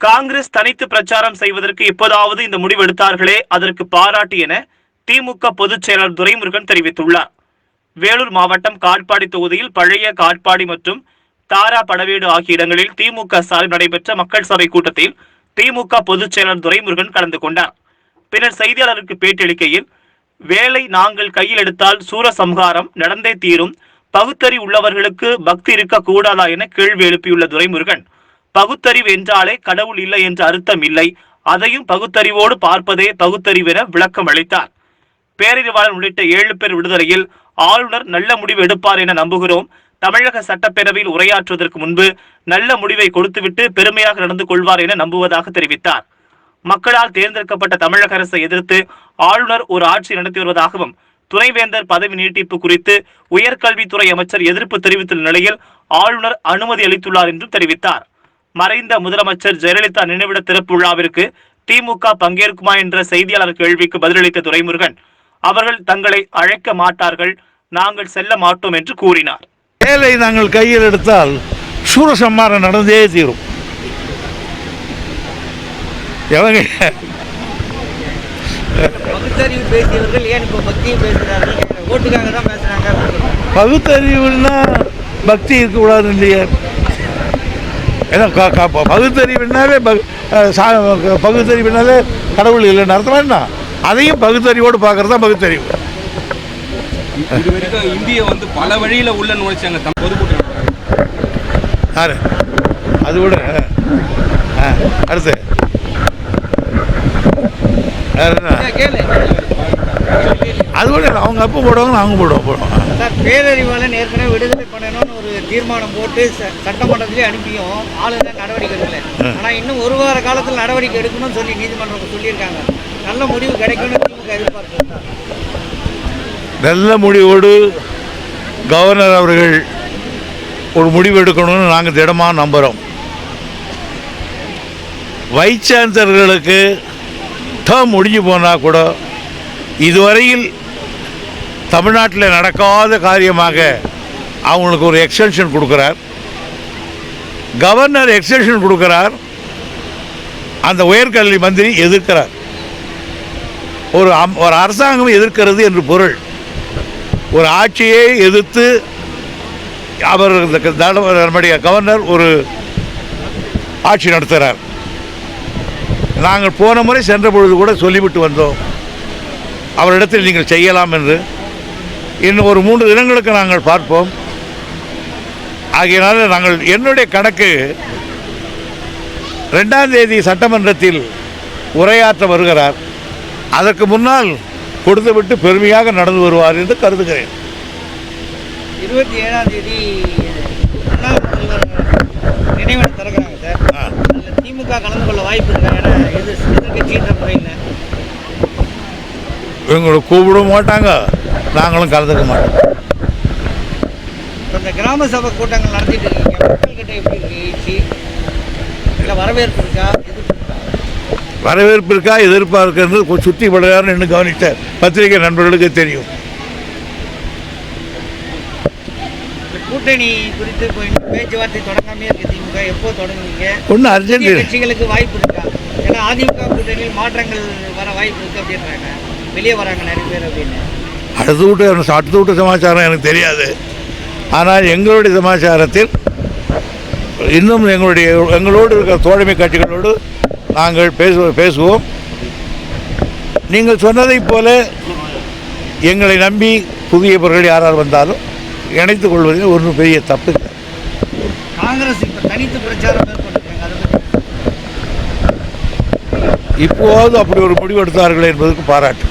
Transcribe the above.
காங்கிரஸ் தனித்து பிரச்சாரம் செய்வதற்கு எப்போதாவது இந்த முடிவு எடுத்தார்களே, அதற்கு பாராட்டு என திமுக பொதுச் செயலர் துரைமுருகன் தெரிவித்துள்ளார். வேலூர் மாவட்டம் காட்பாடி தொகுதியில் பழைய காட்பாடி மற்றும் தாரா படவேடு ஆகிய இடங்களில் திமுக சார்பில் நடைபெற்ற மக்கள் சபை கூட்டத்தில் திமுக பொதுச் செயலர் துரைமுருகன் கலந்து கொண்டார். பின்னர் செய்தியாளருக்கு பேட்டியளிக்கையில், வேலை நாங்கள் கையில் எடுத்தால் சூரசம்ஹாரம் நடந்தே தீரும், பகுத்தறிவு உள்ளவர்களுக்கு பக்தி இருக்க கூடாதா என கேள்வி எழுப்பியுள்ள துரைமுருகன், பகுத்தறிவு என்றாலே கடவுள் இல்லை என்ற அர்த்தம் இல்லை, அதையும் பகுத்தறிவோடு பார்ப்பதே பகுத்தறிவு என விளக்கம் அளித்தார். பேரறிவாளன் உள்ளிட்ட 7 பேர் விடுதலையில் ஆளுநர் நல்ல முடிவு எடுப்பார் என நம்புகிறோம். தமிழக சட்டப்பேரவையில் உரையாற்றுவதற்கு முன்பு நல்ல முடிவை கொடுத்துவிட்டு பெருமையாக நடந்து கொள்வார் என நம்புவதாக தெரிவித்தார். மக்களால் தேர்ந்தெடுக்கப்பட்ட தமிழக அரசை எதிர்த்து ஆளுநர் ஒரு ஆட்சி நடத்தி வருவதாகவும், துணைவேந்தர் பதவி நீட்டிப்பு குறித்து உயர்கல்வித்துறை அமைச்சர் எதிர்ப்பு தெரிவித்துள்ள நிலையில் ஆளுநர் அனுமதி அளித்துள்ளார் என்றும் தெரிவித்தார். மறைந்த முதலமைச்சர் ஜெயலலிதா நினைவிட திறப்பு விழாவிற்கு திமுக பங்கேற்குமா என்ற செய்தியாளர் கேள்விக்கு பதிலளித்த துரைமுருகன், அவர்கள் தங்களை அழைக்க மாட்டார்கள், நாங்கள் செல்ல மாட்டோம் என்று கூறினார். வேலை நாங்கள் கையில் எடுத்தால் சூரசம்மாரம் நடந்தே தீரும். பகுத்தறிவுன்னா பக்தி இருக்கக்கூடாது இல்லையா? பகுத்தறிவுனாலே பகுத்தறிவுனாலே கடவுள் இல்லைன்னு அர்த்தம் என்ன? அதையும் பகுத்தறிவோடு பார்க்கறது தான் பகுத்தறிவு. இந்திய பல வழியில் உள்ள நுழைச்சாங்க யாரு அது கூட அடுத்து அது கூட அவங்க அப்போ போடுவாங்க, அவங்க போடுவோம். பேரறிவாளன் ஏற்கனவே விடுதலை பண்ணணும்னு ஒரு தீர்மானம் போட்டு சட்டமன்றத்திலே அனுப்பியும் ஆளுநர் நடவடிக்கை எடுக்கல. ஆனால் இன்னும் ஒரு வார காலத்தில் நடவடிக்கை எடுக்கணும்னு சொல்லி நீதிமன்றம் சொல்லியிருக்காங்க. நல்ல முடிவு கிடைக்கணும்னு திமுக எதிர்பார்க்கிறாங்க. நல்ல முடிவோடு கவர்னர் அவர்கள் ஒரு முடிவு எடுக்கணும்னு நாங்கள் திடமாக நம்புகிறோம். வைஸ் சான்சலர்களுக்கு டேர்ம் முடிஞ்சு போனால் கூட இதுவரையில் தமிழ்நாட்டில் நடக்காத காரியமாக அவங்களுக்கு ஒரு எக்ஸ்டென்ஷன் கொடுக்குறார். கவர்னர் எக்ஸ்டென்ஷன் கொடுக்குறார், அந்த உயர்கல்வி மந்திரி எதிர்க்கிறார். ஒரு அரசாங்கம் எதிர்க்கிறது என்று பொருள். ஒரு ஆட்சியை எதிர்த்து அவர் நம்முடைய கவர்னர் ஒரு ஆட்சி நடத்துகிறார். நாங்கள் போன முறை சென்ற பொழுது கூட சொல்லிவிட்டு வந்தோம், அவரிடத்தில் நீங்கள் செய்யலாம் என்று. இன்னும் ஒரு 3 தினங்களுக்கு நாங்கள் பார்ப்போம். ஆகையினால நாங்கள் என்னுடைய கணக்கு 2ஆம் தேதி சட்டமன்றத்தில் உரையாற்ற வருகிறார். அதற்கு முன்னால் கொடுத்துவிட்டு பெருமையாக நடந்து வருவார் என்று கருதுகிறேன். 27ஆம் தேதி நினைவிடம் திறக்கிறாங்க சார். திமுக கலந்து கொள்ள வாய்ப்பு இருக்கா? ஏன்னா எதிர்கட்சின்ற முறையில் எங்களை கூப்பிட மாட்டாங்க, நாங்களும் கலந்துக்க மாட்டோம். இந்த கிராம சபை கூட்டங்கள் நடத்திட்டு இருக்கீங்க, மக்கள்கிட்ட எப்படி இருக்கு? இல்லை வரவேற்பு இருக்கா? வரவேற்பு இருக்கா, எதிர்ப்பாக இருக்கிறது சுற்றி படுறாருன்னு இன்னும் கவனித்த பத்திரிகை நண்பர்களுக்கு தெரியும். கூட்டணி குறித்து பேச்சுவார்த்தை தொடங்காமே இருக்கு திமுக. எப்போ தொடங்குவீங்க? ஒன்றும் அர்ஜென்ட் கட்சிகளுக்கு வாய்ப்பு இருக்கா? ஏன்னா அதிமுக கூட்டணியில் மாற்றங்கள் வர வாய்ப்பு இருக்கு அப்படின்றாங்க, வெளியே வராங்க நிறைய பேர் அப்படின்னு. அடுத்த விட்ட சமாச்சாரம் எனக்கு தெரியாது. ஆனால் எங்களுடைய சமாச்சாரத்தில் இன்னும் எங்களோடு இருக்கிற தோழமை கட்சிகளோடு நாங்கள் பேசுவோம். நீங்கள் சொன்னதைப் போல எங்களை நம்பி புதியவர்கள் யாரால் வந்தாலும் இணைத்துக் கொள்வதில் ஒன்றும் பெரிய தப்பு இல்லை. காங்கிரஸ் இப்போ தனித்து பிரச்சாரம் மேற்கொண்டிருக்காங்க, இப்போது அப்படி ஒரு முடிவு எடுத்தார்கள் என்பதற்கு பாராட்டு.